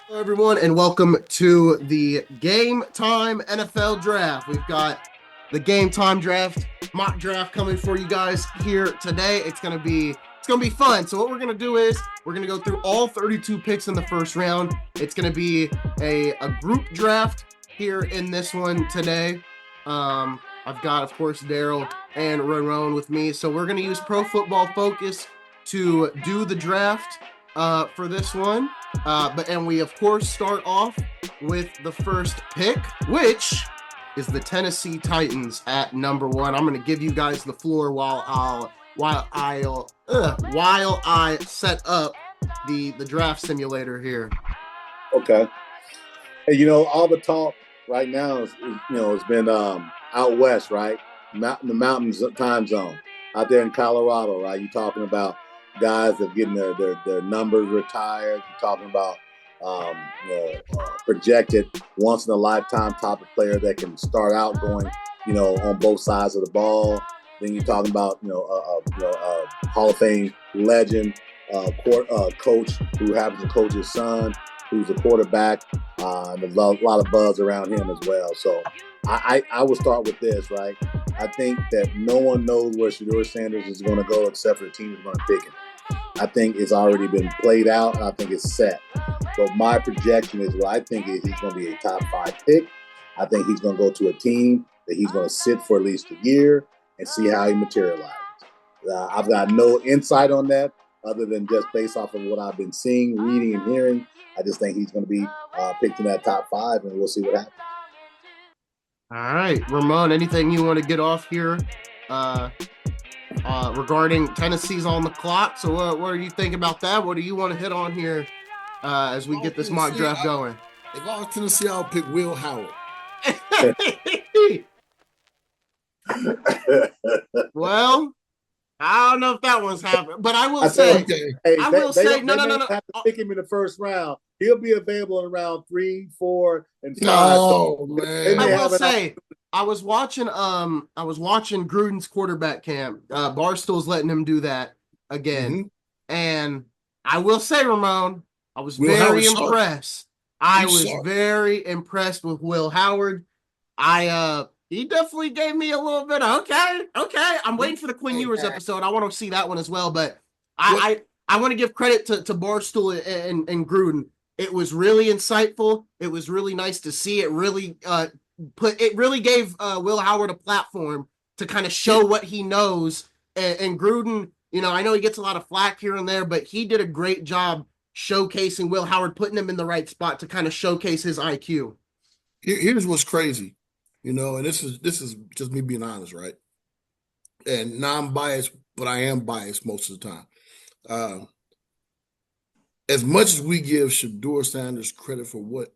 Hello, everyone, and welcome to the Game Time NFL Draft. We've got the Game Time Draft mock draft coming for you guys here today. It's gonna be fun. So what we're gonna do is we're gonna go through all 32 picks in the first round. It's gonna be a group draft here in this one today. I've got, of course, Daryl and Ramon with me. So we're gonna use Pro Football Focus to do the draft for this one. And we of course start off with the first pick, which is the Tennessee Titans at number 1. I'm going to give you guys the floor while I set up the draft simulator here. Okay. Hey, all the talk right now is it's been out west, right? The mountains time zone out there in Colorado, right? You're talking about guys that are getting their numbers retired. You're talking about projected once in a lifetime type of player that can start out going on both sides of the ball. Then you're talking about Hall of Fame legend, coach who happens to coach his son, who's a quarterback. And there's a lot of buzz around him as well. So I will start with this, right? I think that no one knows where Shedeur Sanders is going to go except for the team that's going to pick him. I think it's already been played out, and I think it's set. So my projection is what I think is he's going to be a top 5 pick. I think he's going to go to a team that he's going to sit for at least a year and see how he materializes. I've got no insight on that other than just based off of what I've been seeing, reading, and hearing. I just think he's going to be picked in that top 5, and we'll see what happens. All right, Ramon, anything you want to get off here regarding Tennessee's on the clock? So what do you think about that? What do you want to hit on here as we get this mock draft going? If I was Tennessee, I'll pick Will Howard. Well, I don't know if that one's happening, but I will say, no. Have to pick him in the first round. He'll be available in round 3, 4, and 5. No, man. I will say, I was watching Gruden's quarterback camp. Barstool's letting him do that again, and I will say, Ramon, I was very impressed. I was very impressed with Will Howard. He definitely gave me a little bit of, okay. I'm waiting for the Quinn Ewers episode. I want to see that one as well. But I want to give credit to Barstool and Gruden. It was really insightful. It was really nice to see. It really gave Will Howard a platform to kind of show what he knows. And Gruden, I know he gets a lot of flack here and there, but he did a great job showcasing Will Howard, putting him in the right spot to kind of showcase his IQ. Here's what's crazy. And this is just me being honest, right? And non-biased, but I am biased most of the time. As much as we give Shedeur Sanders credit for what's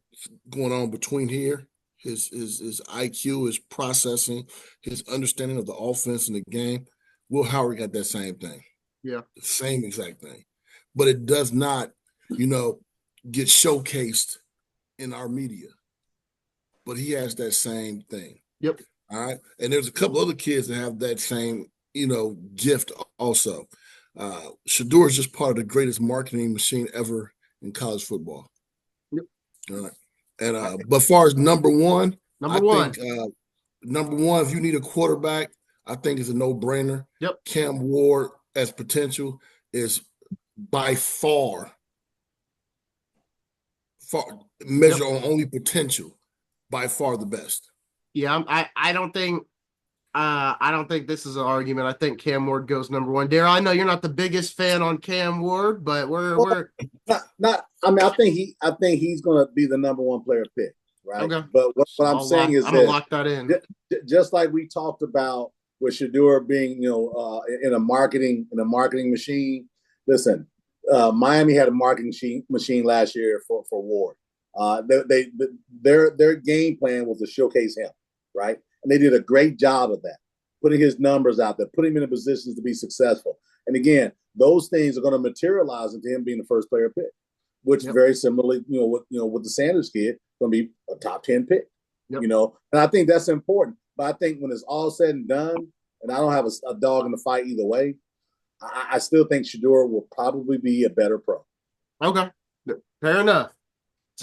going on between here, his IQ, his processing, his understanding of the offense and the game, Will Howard got that same thing. Yeah. The same exact thing. But it does not, get showcased in our media. But he has that same thing. Yep. All right. And there's a couple other kids that have that same, gift also. Shedeur is just part of the greatest marketing machine ever in college football. Yep. All right. And but as far as number one, think number one, if you need a quarterback, I think it's a no-brainer. Yep. Cam Ward as potential is by far measure on only potential. By far the best. Yeah, I don't think this is an argument. I think Cam Ward goes number 1. Darryl, I know you're not the biggest fan on Cam Ward, but we're not. I mean, I think he's going to be the number 1 player pick, right? Okay. But what I'm saying is, I'm gonna lock that in. Just like we talked about with Shedeur being, in a marketing machine. Listen, Miami had a marketing machine last year for Ward. Their game plan was to showcase him, right? And they did a great job of that, putting his numbers out there, putting him in positions to be successful. And again, those things are going to materialize into him being the first player pick, which very similarly, with the Sanders kid, going to be a top 10 pick. And I think that's important. But I think when it's all said and done, and I don't have a dog in the fight either way, I still think Shedeur will probably be a better pro. Okay, fair enough.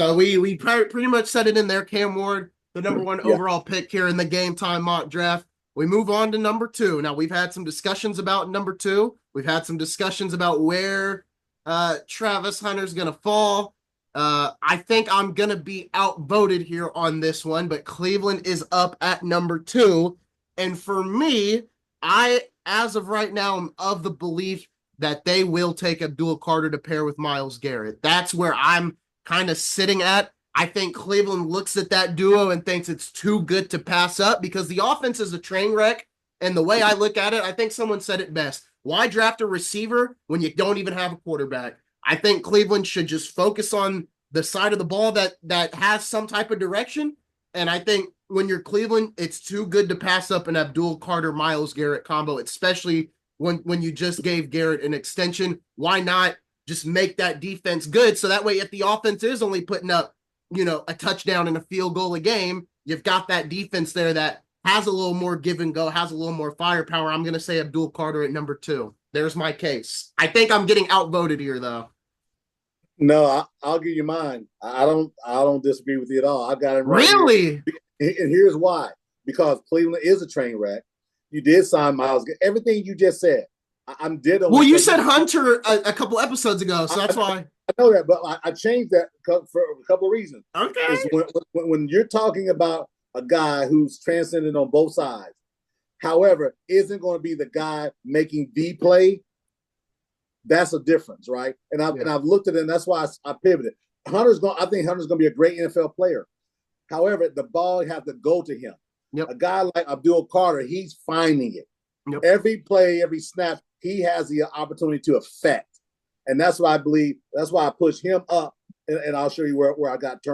So we pretty much set it in there. Cam Ward, the number one Yeah. overall pick here in the Game Time mock draft. We move on to number 2. Now, we've had some discussions about number 2. We've had some discussions about where Travis Hunter's going to fall. I think I'm going to be outvoted here on this one, but Cleveland is up at number 2. And for me, as of right now, am of the belief that they will take Abdul Carter to pair with Myles Garrett. That's where I'm kind of sitting at. I think Cleveland looks at that duo and thinks it's too good to pass up because the offense is a train wreck. And the way I look at it, I think someone said it best. Why draft a receiver when you don't even have a quarterback? I think Cleveland should just focus on the side of the ball that has some type of direction. And I think when you're Cleveland, it's too good to pass up an Abdul Carter Myles Garrett combo, especially when you just gave Garrett an extension. Why not just make that defense good? So that way, if the offense is only putting up, a touchdown and a field goal a game, you've got that defense there that has a little more give and go, has a little more firepower. I'm going to say Abdul Carter at number 2. There's my case. I think I'm getting outvoted here, though. No, I'll give you mine. I don't disagree with you at all. I got it right. Really? Here. And here's why. Because Cleveland is a train wreck. You did sign Myles. Everything you just said, I'm dead on. Well, you said Hunter a couple episodes ago, so that's why. I know that, but I changed that for a couple of reasons. Okay. When you're talking about a guy who's transcendent on both sides, however, isn't going to be the guy making the play, that's a difference, right? And I've looked at it, and that's why I pivoted. I think Hunter's going to be a great NFL player. However, the ball has to go to him. Yep. A guy like Abdul Carter, he's finding it. Yep. Every play, every snap, he has the opportunity to affect. And that's why I believe, that's why I push him up. And I'll show you where I got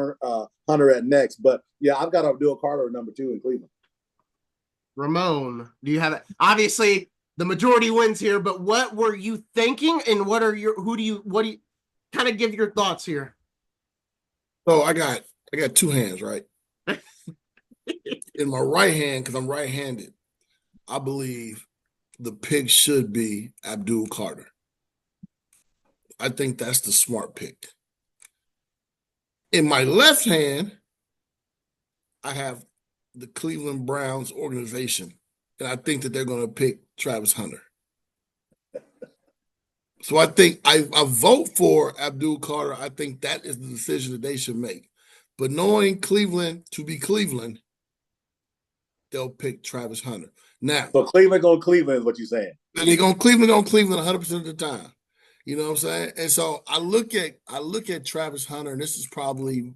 Hunter at next. But yeah, I've got Abdul Carter at number 2 in Cleveland. Ramon, do you have it? Obviously, the majority wins here, but what were you thinking? And what do you kind of give your thoughts here? So I got 2 hands, right? In my right hand, because I'm right-handed, I believe the pick should be Abdul Carter. I think that's the smart pick. In my left hand, I have the Cleveland Browns organization, and I think that they're going to pick Travis Hunter. So I think I vote for Abdul Carter. I think that is the decision that they should make. But knowing Cleveland to be Cleveland, they'll pick Travis Hunter. Now, so Cleveland going Cleveland is what you're saying. And they're going Cleveland 100% of the time. You know what I'm saying? And so I look at Travis Hunter, and this is probably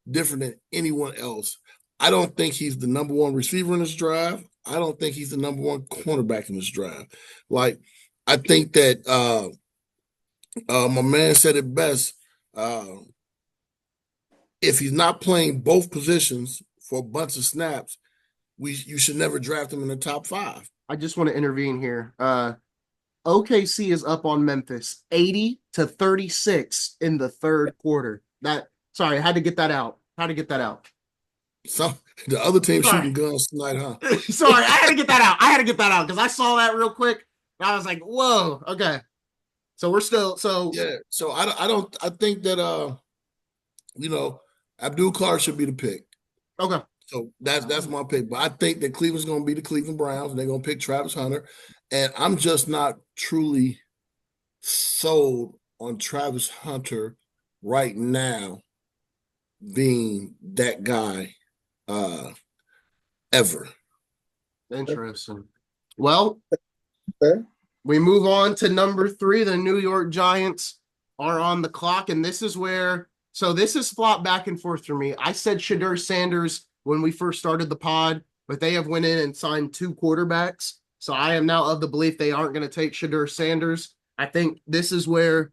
different than anyone else. I don't think he's the number 1 receiver in this draft. I don't think he's the number 1 cornerback in this draft. Like, I think that my man said it best. If he's not playing both positions for a bunch of snaps, you should never draft him in the top 5. I just want to intervene here. OKC is up on Memphis 80-36 in the third quarter. Sorry, I had to get that out. So the other team shooting guns tonight, huh? Sorry, I had to get that out because I saw that real quick. And I was like, "Whoa, okay." So we're still yeah. So I think that Abdul Carter should be the pick. Okay. So that's my pick. But I think that Cleveland's going to be the Cleveland Browns, and they're going to pick Travis Hunter. And I'm just not truly sold on Travis Hunter right now being that guy ever. Interesting. Well, we move on to number 3. The New York Giants are on the clock, and this is flopped back and forth for me. I said Shedeur Sanders when we first started the pod, but they have went in and signed 2 quarterbacks. So I am now of the belief they aren't going to take Shedeur Sanders. I think this is where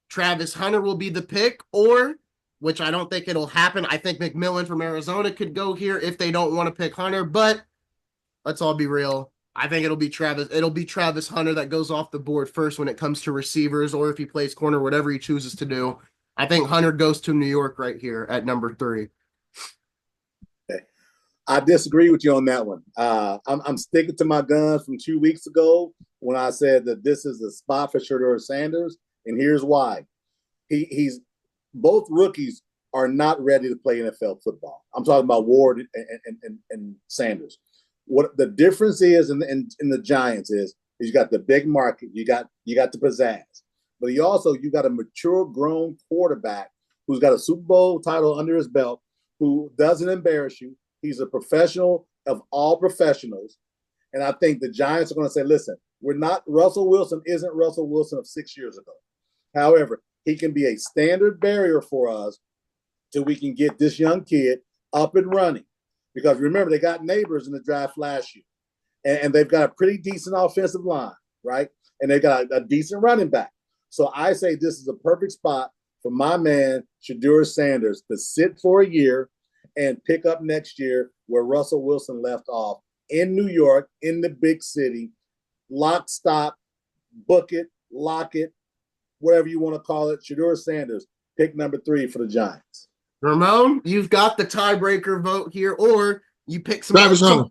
Travis Hunter will be the pick, or, which I don't think it'll happen, I think McMillan from Arizona could go here if they don't want to pick Hunter, but let's all be real. I think it'll be Travis Hunter that goes off the board first when it comes to receivers, or if he plays corner, whatever he chooses to do. I think Hunter goes to New York right here at number 3. I disagree with you on that one. I'm sticking to my guns from 2 weeks ago when I said that this is the spot for Shedeur Sanders, and here's why. He's both rookies are not ready to play NFL football. I'm talking about Ward and Sanders. What the difference is in the Giants is you got the big market, you got the pizzazz, but you got a mature, grown quarterback who's got a Super Bowl title under his belt, who doesn't embarrass you. He's a professional of all professionals, and I think the Giants are going to say, "Listen, we're not Russell Wilson. Isn't Russell Wilson of 6 years ago? However, he can be a standard barrier for us till we can get this young kid up and running." Because remember, they got Neighbors in the draft last year, and they've got a pretty decent offensive line, right? And they've got a decent running back. So I say this is a perfect spot for my man, Shedeur Sanders, to sit for a year and pick up next year where Russell Wilson left off in New York, in the big city, lock, stock, book it, lock it, whatever you want to call it. Shedeur Sanders, pick number 3 for the Giants. Ramon, you've got the tiebreaker vote here, or you pick some. Travis Hunter.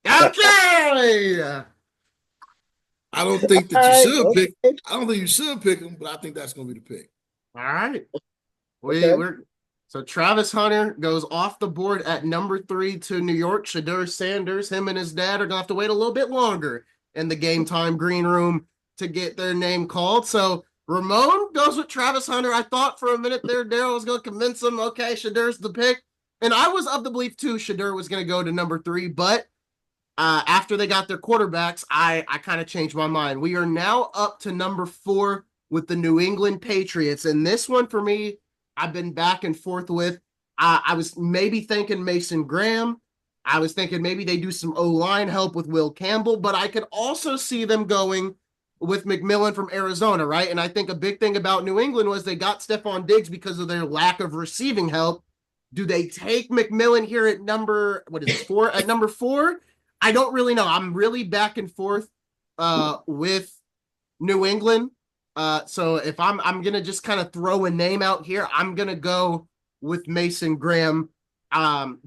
Okay. I don't think that you should pick. I don't think you should pick him, but I think that's going to be the pick. All right. Okay. So Travis Hunter goes off the board at number 3 to New York. Shedeur Sanders, him and his dad are gonna have to wait a little bit longer in the Game Time green room to get their name called. So Ramon goes with Travis Hunter. I thought for a minute there Daryl was gonna convince him, okay, Shedeur's the pick. And I was of the belief too Shedeur was gonna go to number 3, but after they got their quarterbacks, I kind of changed my mind. We are now up to number 4 with the New England Patriots. And this one for me, I've been back and forth with. I was maybe thinking Mason Graham. I was thinking maybe they do some O-line help with Will Campbell, but I could also see them going with McMillan from Arizona, right? And I think a big thing about New England was they got Stephon Diggs because of their lack of receiving help. Do they take McMillan here at number 4? At number 4? I don't really know. I'm really back and forth with New England. So if I'm gonna just kind of throw a name out here, I'm gonna go with Mason Graham.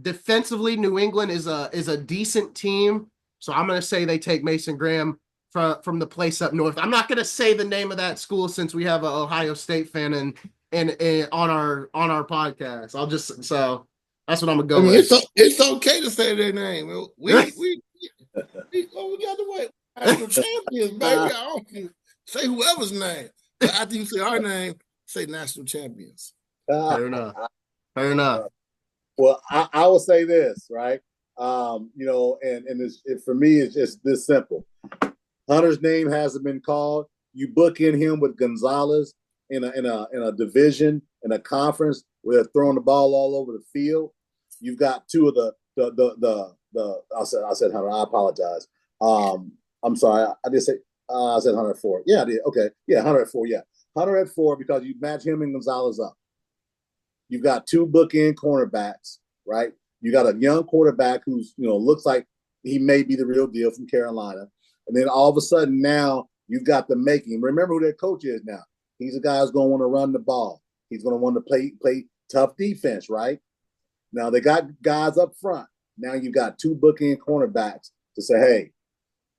Defensively, New England is a decent team, so I'm gonna say they take Mason Graham from the place up north. I'm not gonna say the name of that school since we have an Ohio State fan and on our podcast. I'll just so that's what I'm gonna go with. It's okay to say their name. We got to wait. National champions, baby. I don't say whoever's name. But after you say our name, say national champions. Fair enough. Well, I will say this, right? And for me, it's just this simple. Hunter's name hasn't been called. You book in him with Gonzalez in a division, in a conference where they're throwing the ball all over the field. You've got two of the I said Hunter. I apologize. I'm sorry. I did say I said Hunter at 4. Yeah, I did. Okay. Yeah, Hunter at 4. Yeah, Hunter at 4 because you match him and Gonzalez up. You've got 2 bookend cornerbacks, right? You got a young quarterback who's looks like he may be the real deal from Carolina, and then all of a sudden now you've got the making. Remember who their coach is now. He's a guy who's going to want to run the ball. He's going to want to play tough defense, right? Now they got guys up front. Now you've got 2 bookend cornerbacks to say, hey,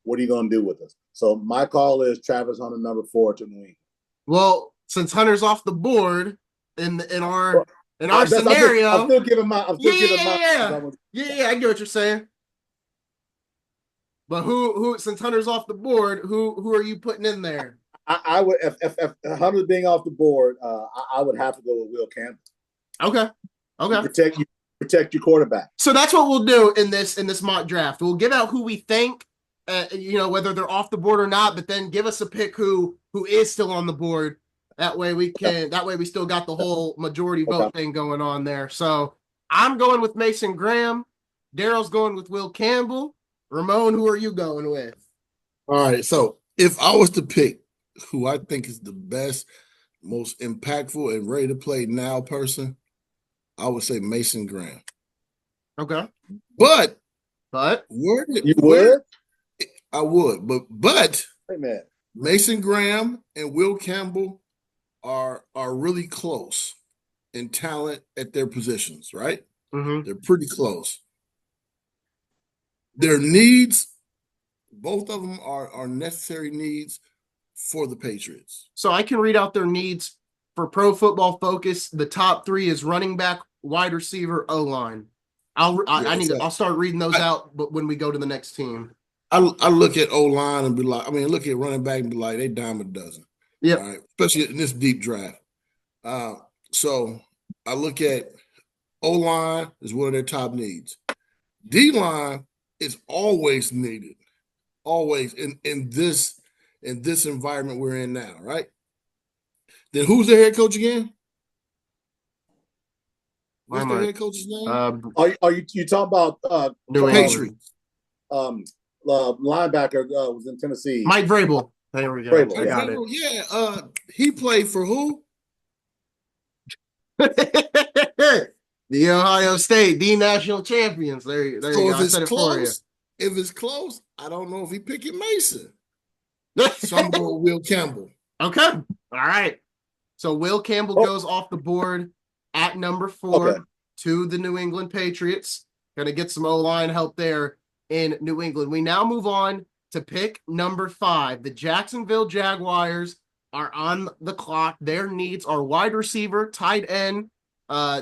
what are you going to do with us? So my call is Travis Hunter, number 4 to New England. Well, since Hunter's off the board in our scenario, I'm still giving my. Yeah, I get what you're saying. But who since Hunter's off the board, who are you putting in there? I would if Hunter's being off the board, I would have to go with Will Campbell. Okay. Protect your quarterback. So that's what we'll do in this mock draft. We'll give out who we think, whether they're off the board or not, but then give us a pick who is still on the board. That way we still got the whole majority vote thing going on there. So I'm going with Mason Graham. Daryl's going with Will Campbell. Ramon, who are you going with? All right. So if I was to pick who I think is the best, most impactful, and ready to play now person, I would say Mason Graham. Okay. But you would? I would. But hey, man. Mason Graham and Will Campbell are really close in talent at their positions, right? Mm-hmm. They're pretty close. Their needs, both of them are necessary needs for the Patriots. So I can read out their needs for Pro Football Focus, the top 3 is running back, wide receiver, O-line. I'll start reading those out, but when we go to the next team. I look at O-line and be like, look at running back and be like, they dime a dozen. Yep. All right, especially in this deep draft. So I look at O-line is one of their top needs. D-line is always needed, always in this environment we're in now, right? Then who's the head coach again? What's the head coach's name? Are you talking about New Patriots? Linebacker was in Tennessee. Mike Vrabel. There we go. Vrabel, I got it. Yeah. He played for who? The Ohio State, the national champions. There you go. I said it for you. If it's close, I don't know if he picking Mason. So I'm going with Will Campbell. Okay. All right. So Will Campbell goes off the board at number 4 to the New England Patriots. Going to get some O-line help there in New England. We now move on to pick number 5. The Jacksonville Jaguars are on the clock. Their needs are wide receiver, tight end,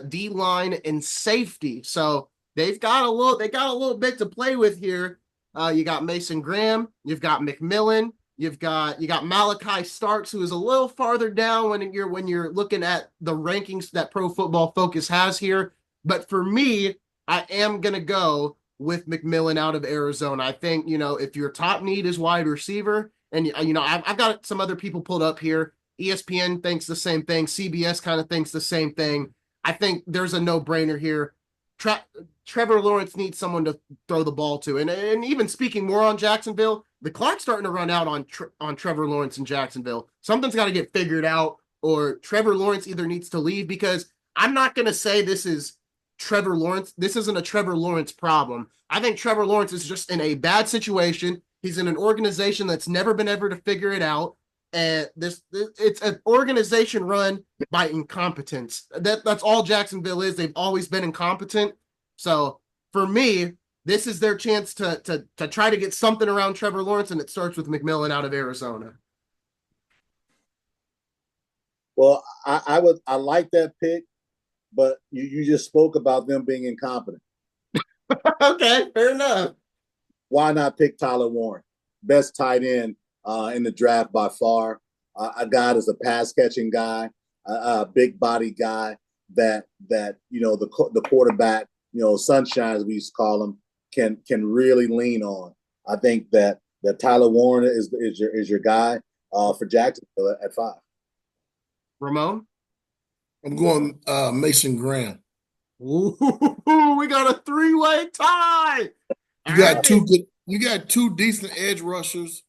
D-line, and safety. So they got a little bit to play with here. You got Mason Graham, you've got McMillan, you got Malachi Starks, who is a little farther down when you're looking at the rankings that Pro Football Focus has here. But for me, I am gonna go with McMillan out of Arizona. I think, if your top need is wide receiver, and I've got some other people pulled up here. ESPN thinks the same thing. CBS kind of thinks the same thing. I think there's a no-brainer here. Trevor Lawrence needs someone to throw the ball to. And even speaking more on Jacksonville, the clock's starting to run out on Trevor Lawrence in Jacksonville. Something's got to get figured out, or Trevor Lawrence either needs to leave, because I'm not going to say this is Trevor Lawrence. This isn't a Trevor Lawrence problem. I think Trevor Lawrence is just in a bad situation. He's in an organization that's never been able to figure it out. And it's an organization run by incompetence. That's all Jacksonville is. They've always been incompetent. So for me, this is their chance to try to get something around Trevor Lawrence, and it starts with McMillan out of Arizona. Well, I like that pick, but you just spoke about them being incompetent. Okay, fair enough. Why not pick Tyler Warren? Best tight end in the draft by far. A guy that's a pass catching guy, a big body guy that the quarterback, sunshine as we used to call him, can really lean on. I think that Tyler Warren is your guy for Jacksonville at 5. Ramon? I'm going Mason Graham. Ooh, we got a 3-way tie. You got 2 decent edge rushers.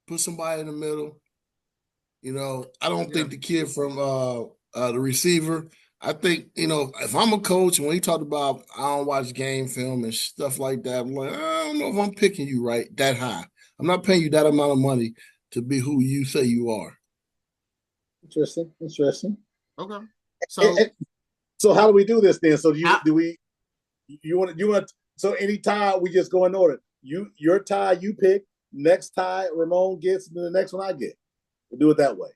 Put somebody in the middle. I don't think the kid from the receiver. I think, if I'm a coach, and when he talked about I don't watch game film and stuff like that, I'm like, I don't know if I'm picking you right that high. I'm not paying you that amount of money to be who you say you are. Interesting. Okay. So how do we do this then? So you want so any tie we just go in order. Your tie you pick, next tie Ramon gets, and then the next one I get. We'll do it that way.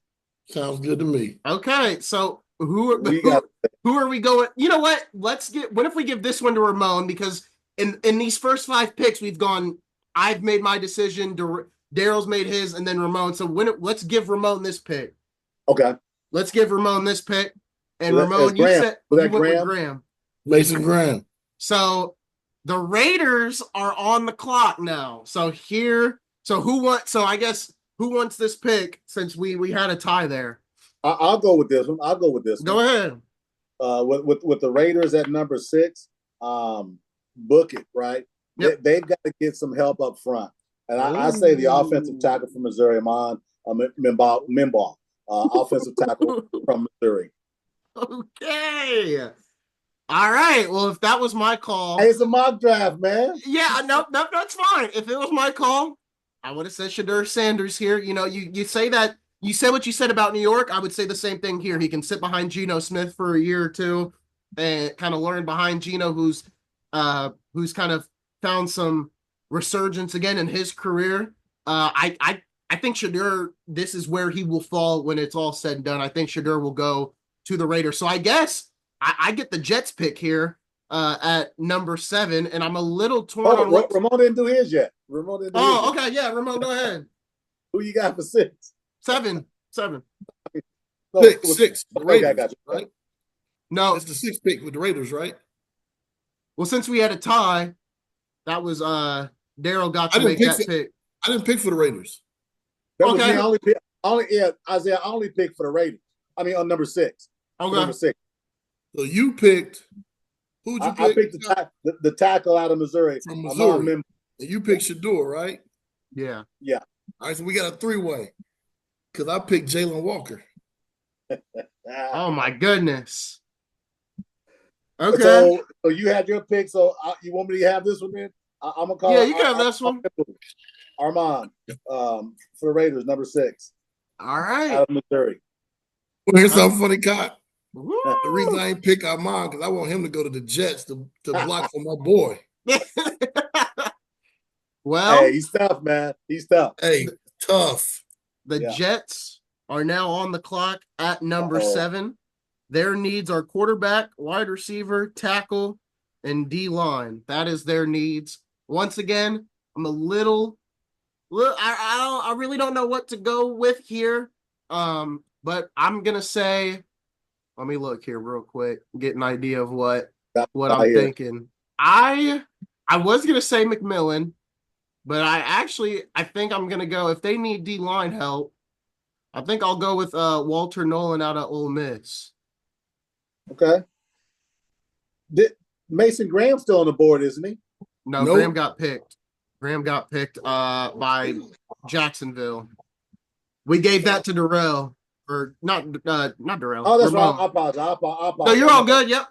Sounds good to me. Okay, so who are we going? You know what? What if we give this one to Ramon, because in these first 5 picks we've gone. I've made my decision. Daryl's made his, and then Ramon. So let's give Ramon this pick. Okay. Let's give Ramon this pick. And Ramon, you said you went with Graham. Mason Graham. So the Raiders are on the clock now. So I guess who wants this pick, since we had a tie there? I'll go with this one. Go ahead. With the Raiders at number 6, book it, right? Yep. They've got to get some help up front. And I say the offensive tackle from Missouri, Amon Mimbaugh, offensive tackle from Missouri. Okay. All right. Well, if that was my call. Hey, it's a mock draft, man. Yeah, no, that's fine. If it was my call, I would have said Shedeur Sanders here. You say that, you said what you said about New York. I would say the same thing here. He can sit behind Geno Smith for a year or two and kind of learn behind Geno, who's kind of found some resurgence again in his career. I I think Shadur, this is where he will fall when it's all said and done. I think Shadur will go to the Raiders. So I guess I get the Jets pick here at number 7, and I'm a little torn on what. Ramon didn't do his yet. Ramon didn't do his Oh, yet. okay, yeah, Ramon, go ahead. Who you got for 6? 7. No, Six. The okay, Raiders, I got you. right? No, It's the 6th pick with the Raiders, right? well, since we had a tie, that was Daryl got to make that pick. I didn't pick for the Raiders. That was me. Isaiah, I only picked for the Raiders. I mean, on number 6. Okay. Number 6. So you picked. Who'd you pick? I picked the tackle out of Missouri. From Missouri. And you picked Shadur, right? Yeah. Yeah. All right, so we got a 3-way. Because I picked Jalen Walker. Oh, my goodness. Okay. So you had your pick. So you want me to have this one then? I'm going to call it. Yeah, you can have this one. Armand for the Raiders, number 6. All right. Out of Missouri. Well, here's something funny, Cott. The reason I ain't pick Armand because I want him to go to the Jets to block for my boy. Well, hey, he's tough, man. He's tough. Hey, tough. The Jets are now on the clock at number 7. Their needs are quarterback, wide receiver, tackle, and D-line. That is their needs. Once again, I'm a little I really don't know what to go with here. But I'm gonna say, let me look here real quick, get an idea of what I'm thinking. I was gonna say McMillan, but I think I'm gonna go, if they need D-line help, I think I'll go with Walter Nolan out of Ole Miss. Okay. Mason Graham's still on the board, isn't he? No, nope. Graham got picked. By Jacksonville. We gave that to Darrell. Or not Darrell. Oh, that's Ramon. right. I apologize. No, you're all good. Yep.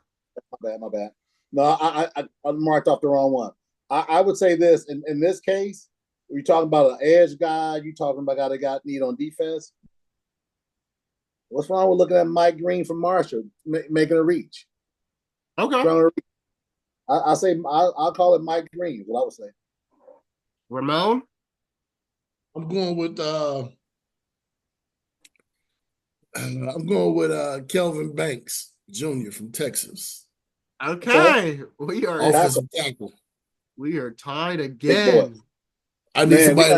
My bad. No, I marked off the wrong one. I would say this. In this case, you're talking about an edge guy. You talking about a guy that got need on defense. What's wrong with looking at Mike Green from Marshall making a reach? Okay. I say I'll call it Mike Green. What I would say. Ramon. I'm going with Kelvin Banks Jr. from Texas. Okay. We are offensive tackle. We are tied again. I need somebody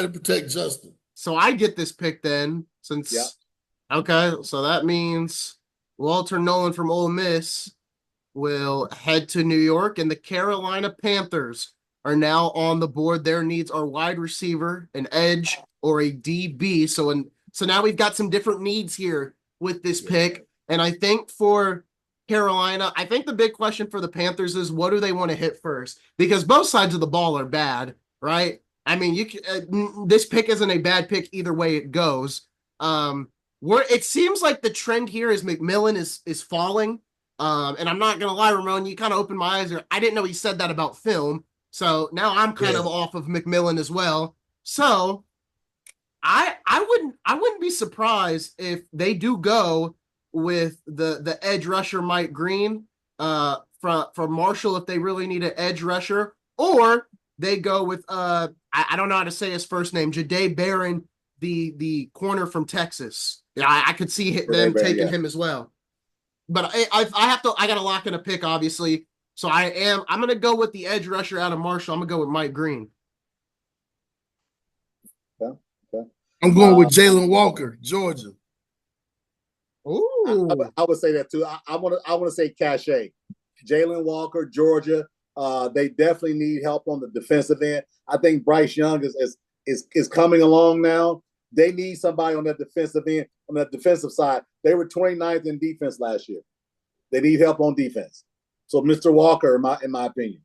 to protect Justin. So I get this pick then, since okay, so that means Walter Nolan from Ole Miss will head to New York, and the Carolina Panthers are now on the board. Their needs are wide receiver, an edge, or a DB. So now we've got some different needs here with this pick. And I think for Carolina, I think the big question for the Panthers is, what do they want to hit first? Because both sides of the ball are bad, right? I mean, this pick isn't a bad pick either way it goes. It seems like the trend here is McMillan is falling. And I'm not gonna lie, Ramon, you kind of opened my eyes here. I didn't know he said that about film. So now I'm kind of off of McMillan as well. So I wouldn't be surprised if they do go with the edge rusher Mike Green from Marshall if they really need an edge rusher, or they go with I don't know how to say his first name, Jahdae Barron, the corner from Texas. Yeah, I could see them taking him as well. But I got to lock in a pick, obviously. So I'm going to go with the edge rusher out of Marshall. I'm going to go with Mike Green. Okay. I'm going with Jalen Walker, Georgia. Ooh. I would say that too. I want to say cachet. Jalen Walker, Georgia. They definitely need help on the defensive end. I think Bryce Young is coming along now. They need somebody on that defensive end, on that defensive side. They were 29th in defense last year. They need help on defense. So Mr. Walker, in my opinion.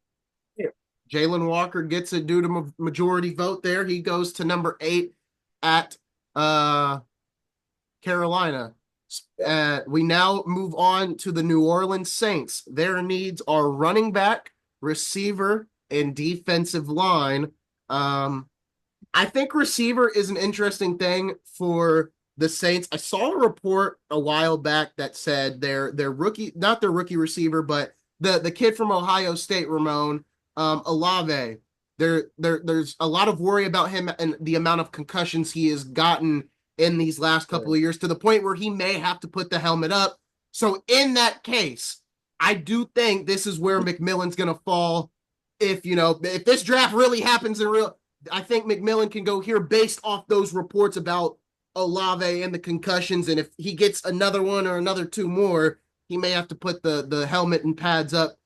Jalen Walker gets it due to majority vote there. He goes to number 8 at Carolina. We now move on to the New Orleans Saints. Their needs are running back, receiver, and defensive line. I think receiver is an interesting thing for the Saints. I saw a report a while back that said their rookie, not their rookie receiver, but the kid from Ohio State, Ramon, Olave, There's a lot of worry about him and the amount of concussions he has gotten in these last couple of years, to the point where he may have to put the helmet up. So in that case, I do think this is where McMillan's going to fall. If this draft really happens in real, I think McMillan can go here based off those reports about Olave and the concussions. And if he gets another one or another two more, he may have to put the helmet and pads up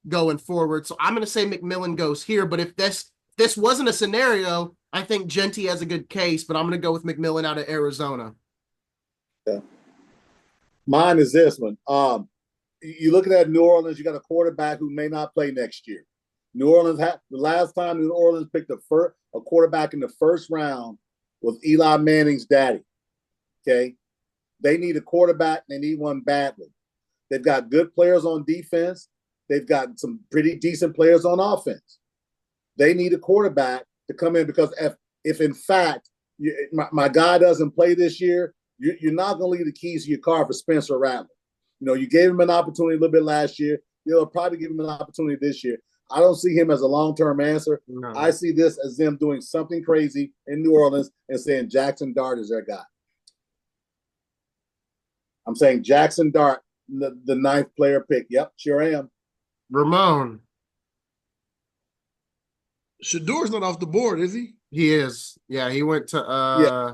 going forward. So I'm going to say McMillan goes here. But if this wasn't a scenario, I think Genty has a good case, but I'm going to go with McMillan out of Arizona. Yeah. Mine is this one. You looking at New Orleans, you got a quarterback who may not play next year. New Orleans the last time New Orleans picked a quarterback in the first round was Eli Manning's daddy. Okay. They need a quarterback. They need one badly. They've got good players on defense. They've got some pretty decent players on offense. They need a quarterback to come in, because if in fact my guy doesn't play this year, you're not going to leave the keys to your car for Spencer Rattler. You gave him an opportunity a little bit last year. You'll probably give him an opportunity this year. I don't see him as a long-term answer. No. I see this as them doing something crazy in New Orleans and saying Jackson Dart is their guy. I'm saying Jackson Dart, the 9th player pick. Yep, sure am. Ramon. Shadour's not off the board, is he? He is. Yeah, he went to yeah.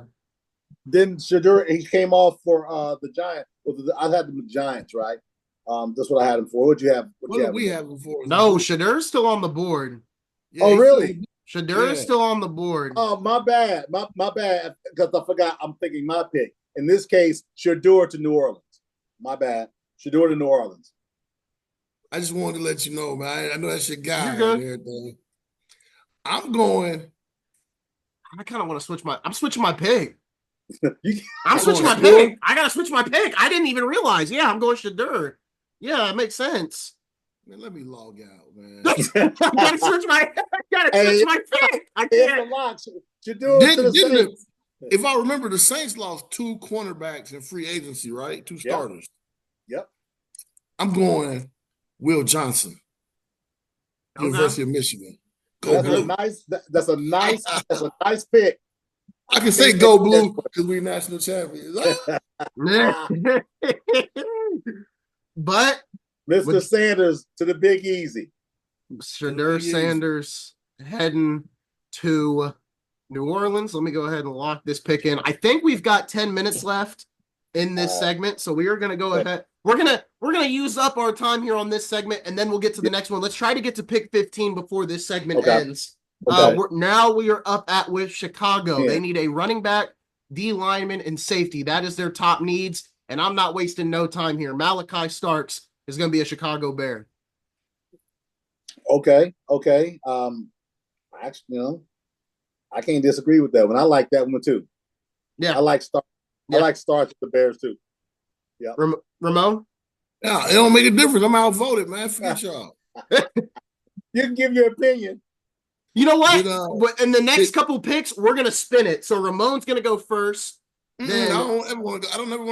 Then Shadur, he came off for the Giants. I had the Giants, right? That's what I had him for. What'd you have? What did we have him for? No, Shadur's still on the board. Yeah, oh, really? Shadur is still on the board. Oh, my bad. My bad, because I forgot. I'm thinking my pick. In this case, Shadur to New Orleans. My bad. Shadur to New Orleans. I just wanted to let you know, man. I know that's your guy. You're good. There, I'm going. I kind of want to switch I'm switching my pick. I'm switching my pick. I got to switch my pick. I didn't even realize. Yeah, I'm going Shadur. Yeah, it makes sense. Man, let me log out, man. I gotta switch my pick. I can't. If I remember, the Saints lost 2 cornerbacks in free agency, right? 2 starters. Yep. I'm going Will Johnson, University of Michigan. Go Blue. That's a nice pick. I can say go Blue because we're national champions. But Mr. Sanders to the Big Easy. Shadur Sanders heading to New Orleans. Let me go ahead and lock this pick in. I think we've got 10 minutes left in this segment, so we are going to go ahead. We're gonna use up our time here on this segment, and then we'll get to the next one. Let's try to get to pick 15 before this segment ends. Okay. Now we are up with Chicago. Yeah. They need a running back, D lineman, and safety. That is their top needs, and I'm not wasting no time here. Malachi Starks is going to be a Chicago Bear. Okay. Actually, I can't disagree with that one. I like that one too. Yeah, I like Starks. Yeah. I like Starks with the Bears too. Yeah, Ramon. Yeah, it don't make a difference. I'm outvoted, man. Forget y'all. You can give your opinion. You know what? In the next couple picks, we're gonna spin it. So Ramon's gonna go first. Then I don't ever want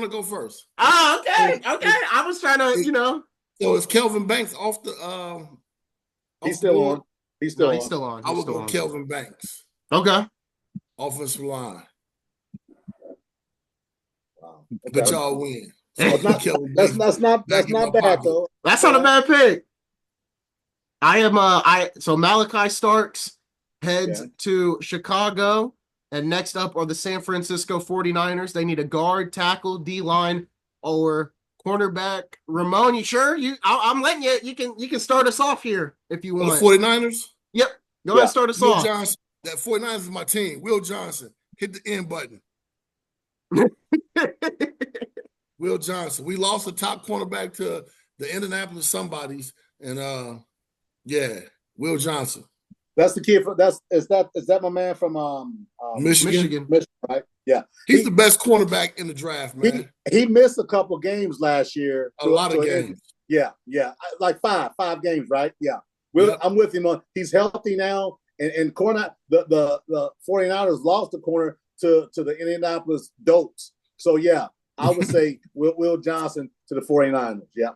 to go first. Oh, okay. I was trying to, So is Kelvin Banks off the? He's still on. He's still on. I would go Kelvin Banks. Okay. Offensive line. Wow. Okay. But y'all win. So that's not bad though. That's not a bad pick. So Malachi Starks heads to Chicago, and next up are the San Francisco 49ers. They need a guard, tackle, D-line, or cornerback. Ramon, you sure? I'm letting you. You can start us off here if you want. The 49ers? Yep. Go ahead and start us off. Johnson, that 49ers is my team. Will Johnson. Hit the end button. Will Johnson. We lost the top cornerback to the Indianapolis somebodies, and Will Johnson. That's the kid. Is that my man from Michigan, right? Yeah, he's the best cornerback in the draft, man. He missed a couple games last year. A lot of games. Yeah, like five games, right? Yeah, I'm with him on. He's healthy now, and corner the 49ers lost the corner to the Indianapolis Dolts. So yeah, I would say Will Johnson to the 49ers. Yeah.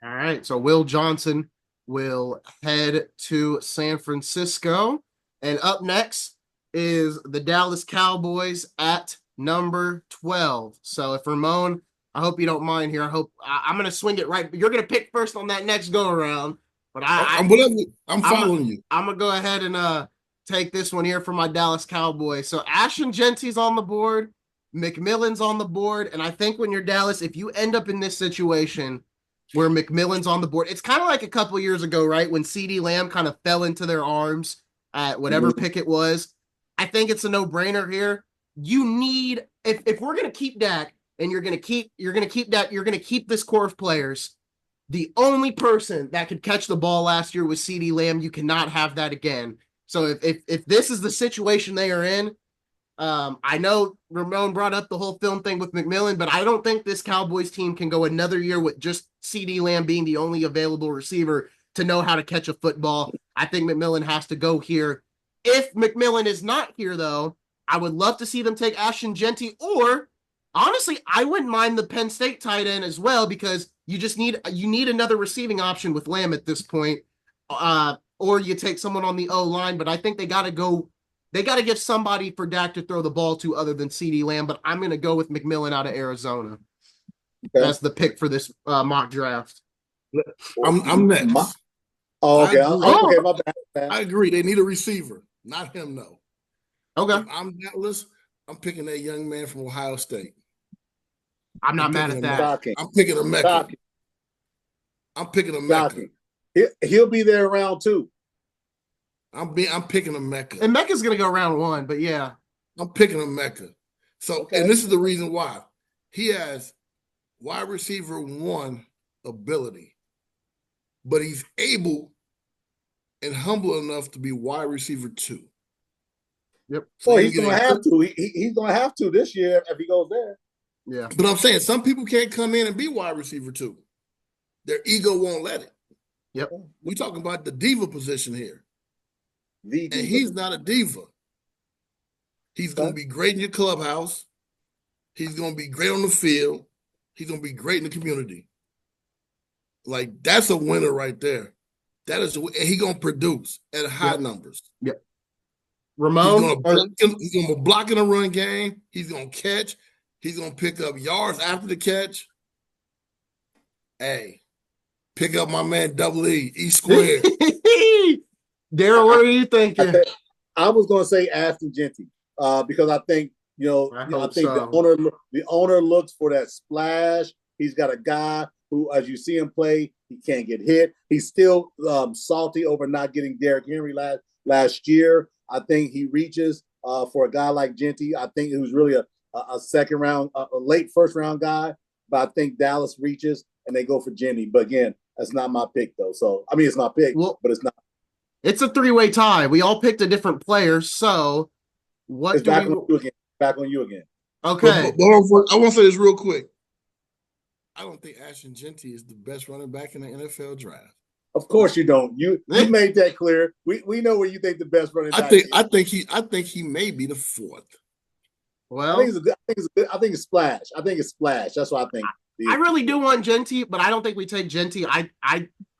All right, so Will Johnson will head to San Francisco. And up next is the Dallas Cowboys at number 12. So if Ramon, I hope you don't mind here. I'm going to swing it right. You're going to pick first on that next go around. But I'm following you. I'm going to go ahead and take this one here for my Dallas Cowboys. So Ashton Genty's on the board. McMillan's on the board. And I think when you're Dallas, if you end up in this situation where McMillan's on the board, it's kind of like a couple years ago, right? When CeeDee Lamb kind of fell into their arms at whatever pick it was. I think it's a no-brainer here. You need, if we're going to keep Dak and you're going to keep this core of players, the only person that could catch the ball last year was CeeDee Lamb. You cannot have that again. So if this is the situation they are in, I know Ramon brought up the whole film thing with McMillan, but I don't think this Cowboys team can go another year with just CeeDee Lamb being the only available receiver to know how to catch a football. I think McMillan has to go here. If McMillan is not here, though, I would love to see them take Ashton Genty, or honestly, I wouldn't mind the Penn State tight end as well, because you need another receiving option with Lamb at this point. Or you take someone on the O-line, but I think they got to give somebody for Dak to throw the ball to other than CeeDee Lamb, but I'm going to go with McMillan out of Arizona. Okay. That's the pick for this mock draft. I'm next. Okay. Okay, my bad. I agree. They need a receiver. Not him, though. Okay. If I'm Dallas, I'm picking that young man from Ohio State. I'm not mad at that. Shocking. I'm picking a Mecca. I'm picking a Mecca. He'll be there around 2. I'm picking a Mecca. And Mecca's going to go round 1, but yeah. I'm picking a Mecca. So, okay. And this is the reason why. He has wide receiver 1 ability, but he's able and humble enough to be wide receiver 2. Yep. So he's going to have to. He's going to have to this year if he goes there. Yeah. But I'm saying some people can't come in and be wide receiver 2. Their ego won't let it. Yep. We're talking about the diva position here. And he's not a diva. He's going to be great in your clubhouse. He's going to be great on the field. He's going to be great in the community. Like, that's a winner right there. And he's going to produce at high numbers. Yep. Ramon? He's going to block in a run game. He's going to catch. He's going to pick up yards after the catch. Hey, pick up my man Double E squared. Daryl, what are you thinking? I was going to say Ashton Genty because I think, I think the owner looks for that splash. He's got a guy who, as you see him play, he can't get hit. He's still salty over not getting Derrick Henry last year. I think he reaches for a guy like Genty. I think it was really a second round, a late first round guy, but I think Dallas reaches and they go for Genty. But again, that's not my pick though. So I mean, it's my pick, but it's not. It's a 3-way tie. We all picked a different player. So what it's back on you again. Okay. But I want to say this real quick. I don't think Ashton Genty is the best running back in the NFL draft. Of course you don't. You made that clear. We know where you think the best running back is. I think he may be the 4th. Well, I think it's Splash. I think it's Splash. That's what I think. I really do want Genty, but I don't think we take Genty. I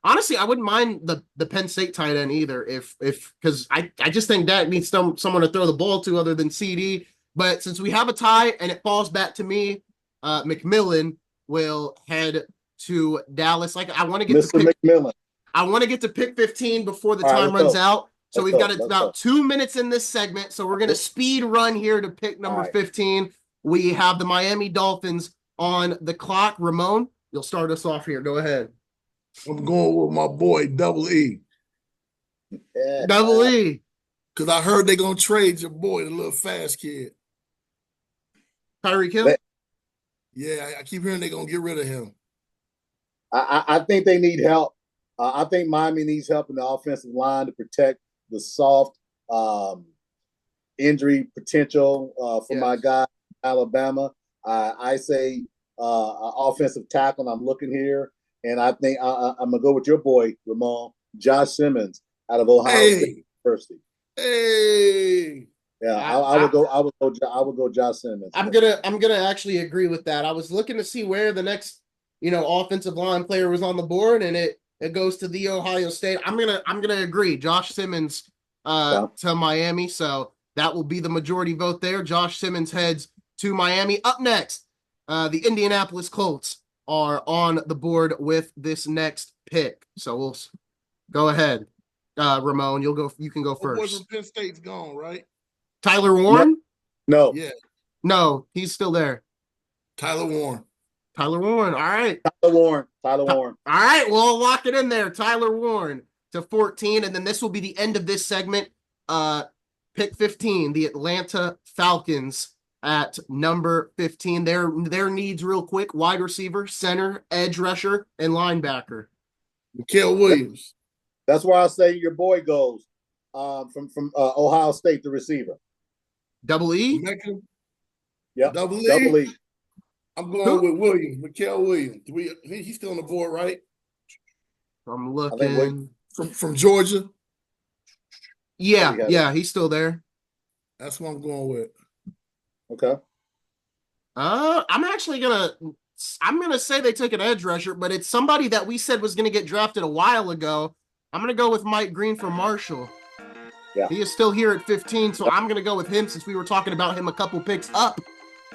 honestly, I wouldn't mind the Penn State tight end either, if because I just think Dak needs someone to throw the ball to other than CD. But since we have a tie and it falls back to me, McMillan will head to Dallas. Like I want to get Mr. McMillan. I want to get to pick 15 before the time runs out. So we've got about 2 minutes in this segment. So we're going to speed run here to pick number 15. We have the Miami Dolphins on the clock. Ramon, you'll start us off here. Go ahead. I'm going with my boy Double E. Double E. Because I heard they're going to trade your boy, the little fast kid. Tyreek Hill? Yeah, I keep hearing they're going to get rid of him. I think they need help. I think Miami needs help in the offensive line to protect the soft injury potential for my guy, Alabama. I say offensive tackle, and I'm looking here, and I think I'm going to go with your boy, Ramon, Josh Simmons out of Ohio State University. Hey. Yeah, I would go Josh Simmons. I'm gonna actually agree with that. I was looking to see where the next, offensive line player was on the board, and It goes to the Ohio State. I'm gonna agree. Josh Simmons to Miami. So that will be the majority vote there. Josh Simmons heads to Miami. Up next, the Indianapolis Colts are on the board with this next pick. So we'll go ahead. Ramon, you can go Oh, boy first. from Penn State's gone, right? Tyler Warren? No. Yeah. No, he's still there. Tyler Warren. Tyler Warren. All right. Tyler Warren. All right. We'll lock it in there. Tyler Warren to 14. And then this will be the end of this segment. Pick 15, the Atlanta Falcons at number 15. Their needs real quick: wide receiver, center, edge rusher, and linebacker. Mikael Williams. That's where I say your boy goes. From Ohio State, the receiver. Double E? Yeah. Double E. I'm going with Williams, Mikael Williams. He's still on the board, right? I'm looking. From Georgia? Yeah, he's still there. That's what I'm going with. Okay. I'm gonna say they took an edge rusher, but it's somebody that we said was gonna get drafted a while ago. I'm gonna go with Mike Green from Marshall. Yeah. He is still here at 15, so I'm gonna go with him since we were talking about him a couple picks up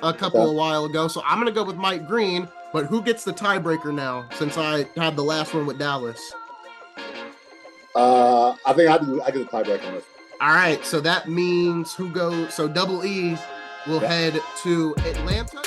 a while ago. So I'm gonna go with Mike Green. But who gets the tiebreaker now? Since I had the last one with Dallas. I think I get the tiebreaker on this. All right, so that means who goes? So Double E will head to Atlanta.